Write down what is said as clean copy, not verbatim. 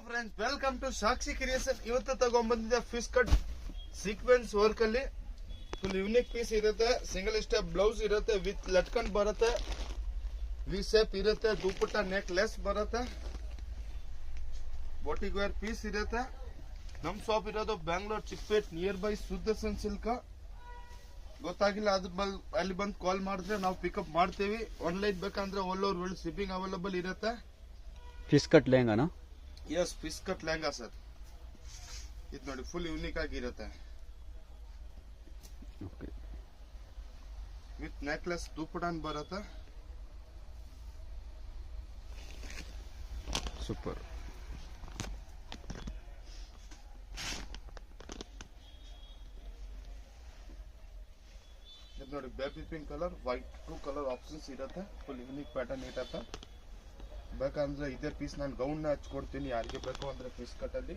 Friends, welcome to Sakshi creation. ಇವತ್ತು ತಗೊಂಡ್ಬಂದಿದ್ದೆ fish cut sequence work ಅಲ್ಲಿ ಫುಲ್ ಯೂನಿಕ್ ಪೀಸ್ ಇರುತ್ತೆ. ಸಿಂಗಲ್ ಸ್ಟೆಪ್ ಬ್ಲೌಸ್ ಇರುತ್ತೆ, ವಿತ್ ಲಟ್ಕನ್ ಬರುತ್ತೆ, ವಿ ಶೇಪ್ ಇರುತ್ತೆ, ದುಪ್ಪಟ್ಟ ನೆಕ್ ಲೆಸ್ ಬರುತ್ತೆ, ಬಾಟಿಕ್ ವೇರ್ ಪೀಸ್ ಇರುತ್ತೆ. ನಮ್ ಶಾಪ್ ಇರೋದು Bangalore Chickpet near by Sudarshan silk. ಗೊತ್ತಾಗಿಲ್ಲ ಅಲ್ಲಿ ಬಂದು ಕಾಲ್ ಮಾಡಿದ್ರೆ ನಾವು ಪಿಕಪ್ ಮಾಡ್ತೀವಿ. ಆನ್ಲೈನ್ ಬೇಕಂದ್ರೆ all over world shipping available ಇರುತ್ತೆ. ಫಿಶ್ ಕಟ್ ಲೆಹಂಗಾನಾ? Yes, fish cut lehenga sir. ಇದು ನೋಡಿ ಫುಲ್ ಯೂನಿಕ್ ಆಗಿರುತ್ತೆ, ವಿತ್ ನೆಕ್ಲೆಸ್ ದುಪ್ಪಟಾನ್ ಬರುತ್ತೆ. ಸೂಪರ್. ಇದು ನೋಡಿ baby pink colour, white, 2 colour options ಇರುತ್ತೆ. ಫುಲ್ ಯೂನಿಕ್ ಪ್ಯಾಟರ್ನ್ ಇರುತ್ತೆ. ಬೇಕಂದ್ರೆ ಇದೇ ಪೀಸ್ ನಾನು ಗೌನ್ ಹಚ್ಕೊಡ್ತೀನಿ ಯಾರಿಗೆ ಬೇಕು ಅಂದ್ರೆ ಫಿಶ್ ಕಟ್ ಅಲ್ಲಿ.